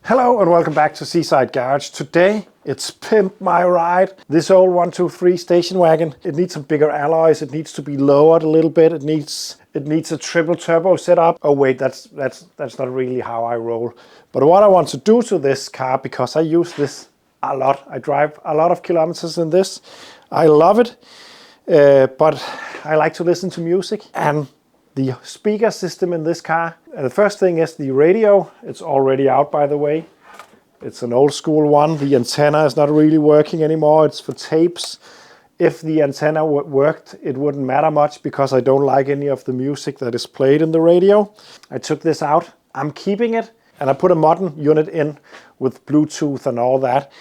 Hello and welcome back to Seaside Garage. Today it's Pimp My Ride. This old 123 station wagon. It needs some bigger alloys. It needs to be lowered a little bit. It needs a triple turbo setup. Oh wait, that's not really how I roll. But what I want to do to this car, because I use this a lot. I drive a lot of kilometers in this. I love it, but I like to listen to music. And the speaker system in this car, the first thing is the radio. It's already out, by the way. It's an old school one. The antenna is not really working anymore. It's for tapes. If the antenna worked, it wouldn't matter much because I don't like any of the music that is played in the radio. I took this out. I'm keeping it, and I put a modern unit in with Bluetooth and all that.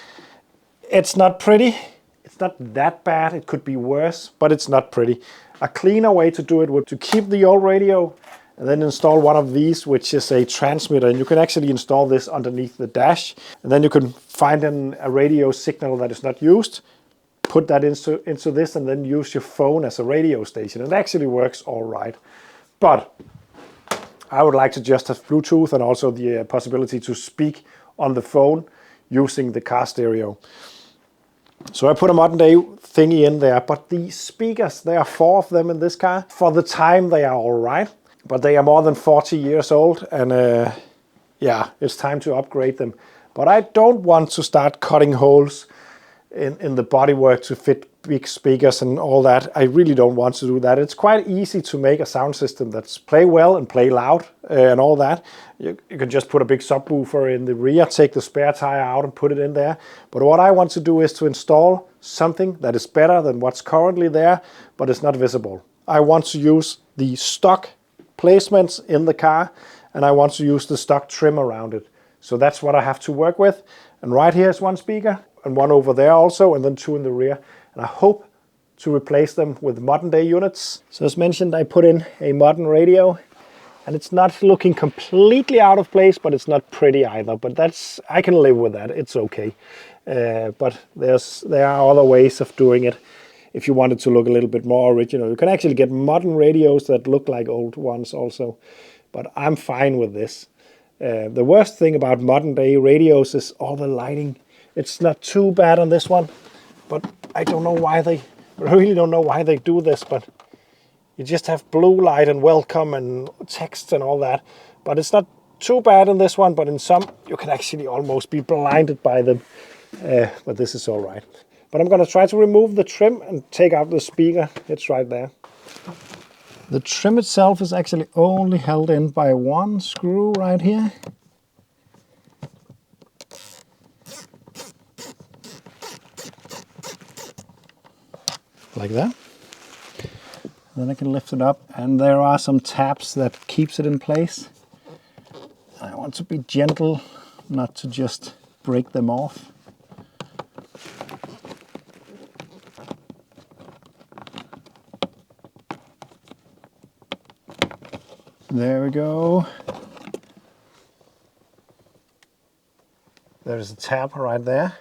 It's not pretty. It's not that bad. It could be worse, but it's not pretty. A cleaner way to do it would to keep the old radio and then install one of these, which is a transmitter, and you can actually install this underneath the dash, and then you can find a radio signal that is not used, put that into this, and then use your phone as a radio station. It actually works all right, but I would like to just have Bluetooth and also the possibility to speak on the phone using the car stereo. So I put a modern day thingy in there, but the speakers, there are 4 of them in this car. For the time they are all right, but they are more than 40 years old, and yeah, it's time to upgrade them. But I don't want to start cutting holes in the bodywork to fit big speakers and all that. I really don't want to do that. It's quite easy to make a sound system that's play well and play loud and all that. You can just put a big subwoofer in the rear, take the spare tire out and put it in there. But what I want to do is to install something that is better than what's currently there, but it's not visible. I want to use the stock placements in the car, and I want to use the stock trim around it. So that's what I have to work with. And right here is one speaker, and one over there also, and then 2 in the rear. And I hope to replace them with modern day units. So as mentioned, I put in a modern radio, and it's not looking completely out of place, but it's not pretty either. But I can live with that, it's okay. But there are other ways of doing it. If you want it to look a little bit more original, you can actually get modern radios that look like old ones also. But I'm fine with this. The worst thing about modern day radios is all the lighting. It's not too bad on this one, but I really don't know why they do this, but you just have blue light and welcome and text and all that. But it's not too bad in this one, but in some you can actually almost be blinded by them. But this is all right. But I'm going to try to remove the trim and take out the speaker. It's right there. The trim itself is actually only held in by one screw right here. Like that. Then I can lift it up, and there are some tabs that keeps it in place. I want to be gentle, not to just break them off. There we go. There's a tab right there.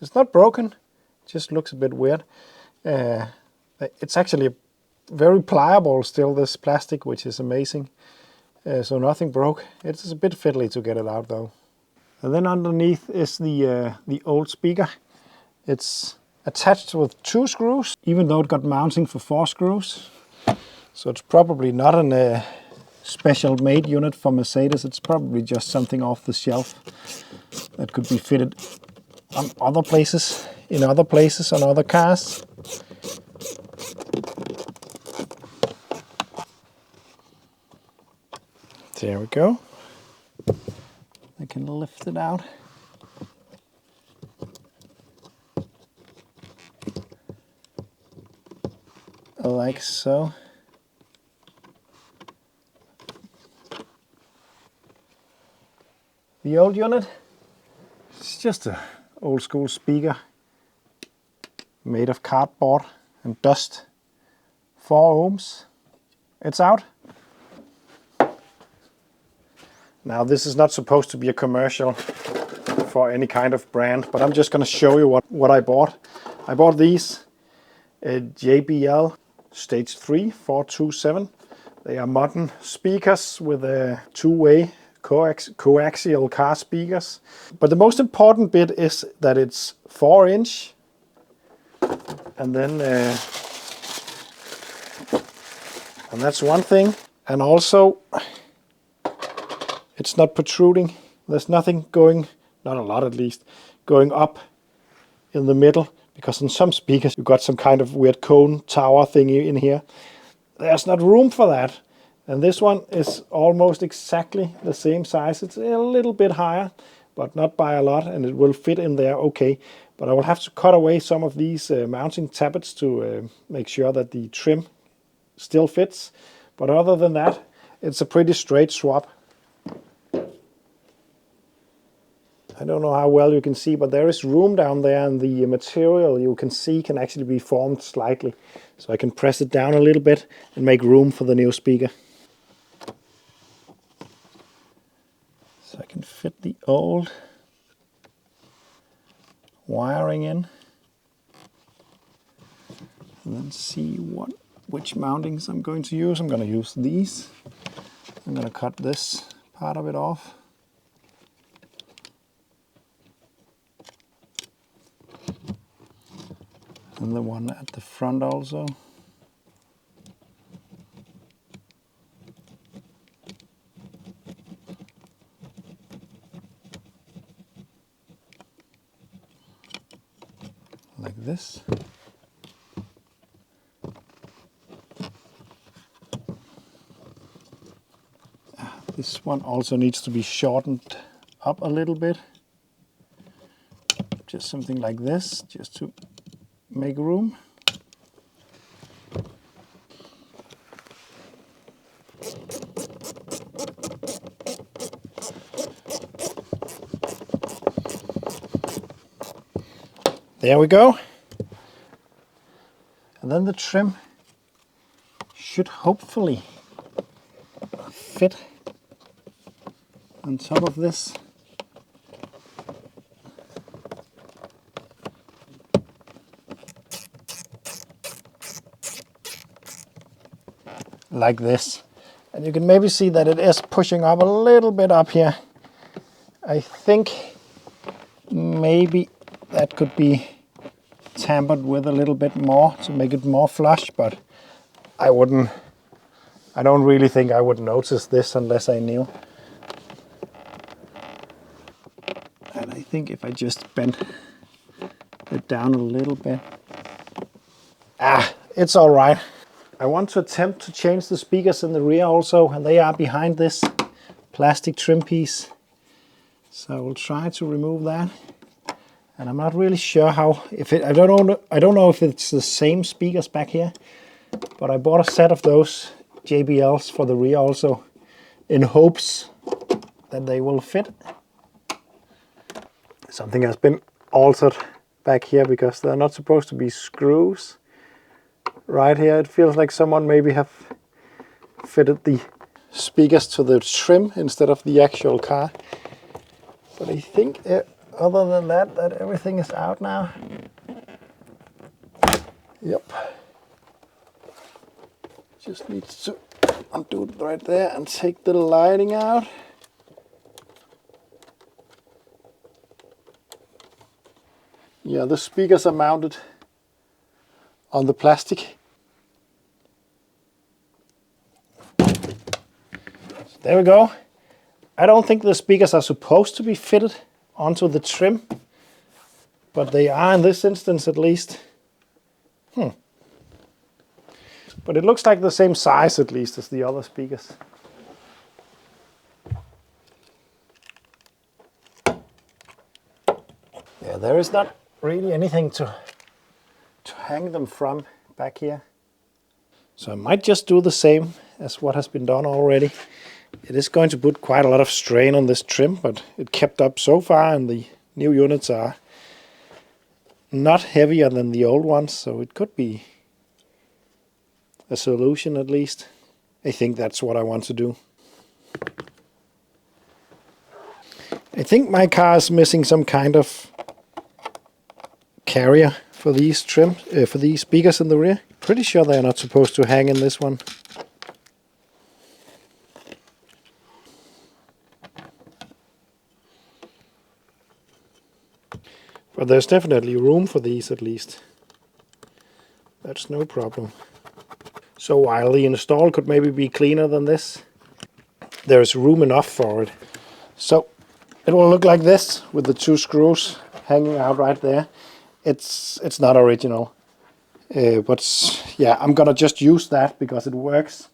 It's not broken, it just looks a bit weird. It's actually very pliable still, this plastic, which is amazing. So nothing broke. It's a bit fiddly to get it out though. And then underneath is the old speaker. It's attached with 2 screws, even though it got mounting for 4 screws. So it's probably not a special made unit for Mercedes. It's probably just something off the shelf that could be fitted on other places, in other places on other cars. There we go. I can lift it out. Like so. The old unit, it's just an old school speaker made of cardboard and dust. 4 ohms. It's out. Now this is not supposed to be a commercial for any kind of brand, but I'm just going to show you what I bought. I bought these JBL Stage 3 427. They are modern speakers with a 2-way coaxial car speakers. But the most important bit is that it's 4-inch. And then, and that's one thing. And also, it's not protruding. There's nothing going, not a lot at least, going up in the middle. Because in some speakers, you've got some kind of weird cone tower thingy in here. There's not room for that. And this one is almost exactly the same size. It's a little bit higher, but not by a lot, and it will fit in there okay. But I will have to cut away some of these mounting tappets to make sure that the trim still fits. But other than that, it's a pretty straight swap. I don't know how well you can see, but there is room down there, and the material you can see can actually be formed slightly. So I can press it down a little bit and make room for the new speaker. So I can fit the old wiring in. And then see which mountings I'm going to use. I'm going to use these. I'm going to cut this part of it off. And the one at the front also. Like this. This one also needs to be shortened up a little bit. Just something like this, just to make room. There we go. And then the trim should hopefully fit on top of this. Like this. And you can maybe see that it is pushing up a little bit up here. I think maybe that could be tampered with a little bit more to make it more flush, but I don't really think I would notice this unless I knew. And I think if I just bend it down a little bit, it's all right. I want to attempt to change the speakers in the rear also, and they are behind this plastic trim piece. So I will try to remove that. And I'm not really sure how, I don't know if it's the same speakers back here, but I bought a set of those JBLs for the rear also, in hopes that they will fit. Something has been altered back here because they're not supposed to be screws. Right here it feels like someone maybe have fitted the speakers to the trim instead of the actual car. But I think other than that everything is out now. Yep. Just needs to undo it right there and take the lighting out. Yeah, the speakers are mounted on the plastic. So there we go. I don't think the speakers are supposed to be fitted onto the trim, but they are in this instance at least. But it looks like the same size at least as the other speakers. Yeah, there is not really anything to hang them from back here. So I might just do the same as what has been done already. It is going to put quite a lot of strain on this trim, but it kept up so far, and the new units are not heavier than the old ones, so it could be a solution at least. I think that's what I want to do. I think my car is missing some kind of carrier for these for these speakers in the rear. Pretty sure they are not supposed to hang in this one. But there's definitely room for these at least. That's no problem. So while the install could maybe be cleaner than this, there's room enough for it. So it will look like this with the 2 screws hanging out right there. It's not original. But yeah, I'm gonna just use that because it works.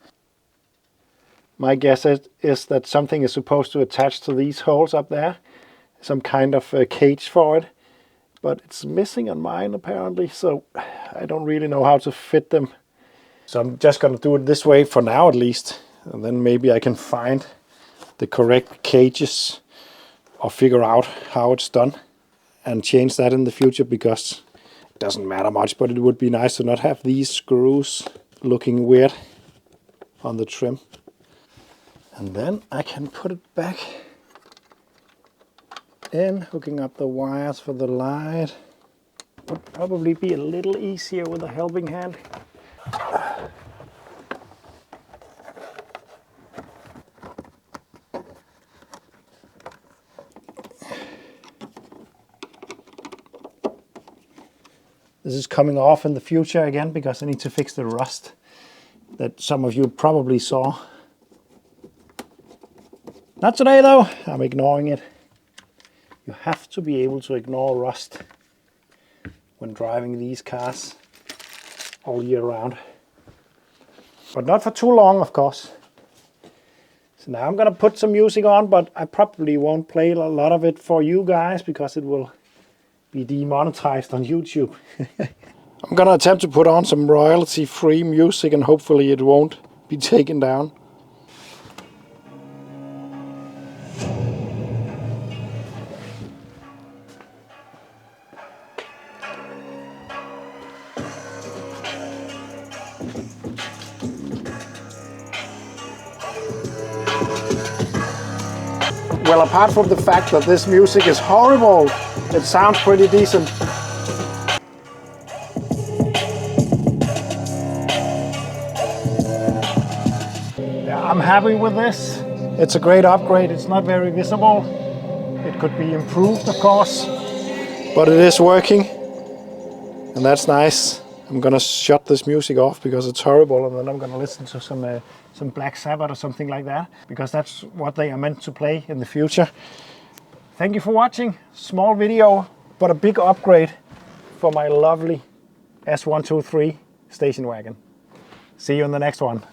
My guess is that something is supposed to attach to these holes up there. Some kind of cage for it. But it's missing on mine apparently, so I don't really know how to fit them. So I'm just gonna do it this way for now at least. And then maybe I can find the correct cages or figure out how it's done and change that in the future, because it doesn't matter much, but it would be nice to not have these screws looking weird on the trim. And then I can put it back in, hooking up the wires for the light. Would probably be a little easier with a helping hand. This is coming off in the future again because I need to fix the rust that some of you probably saw. Not today though, I'm ignoring it. You have to be able to ignore rust when driving these cars all year round. But not for too long, of course. So now I'm gonna put some music on, but I probably won't play a lot of it for you guys because it will be demonetized on YouTube. I'm gonna attempt to put on some royalty-free music and hopefully it won't be taken down. Well, apart from the fact that this music is horrible, it sounds pretty decent. Yeah, I'm happy with this. It's a great upgrade. It's not very visible. It could be improved, of course, but it is working, and that's nice. I'm gonna shut this music off because it's horrible, and then I'm gonna listen to some Black Sabbath or something like that, because that's what they are meant to play in the future. Thank you for watching. Small video, but a big upgrade for my lovely S123 station wagon. See you in the next one.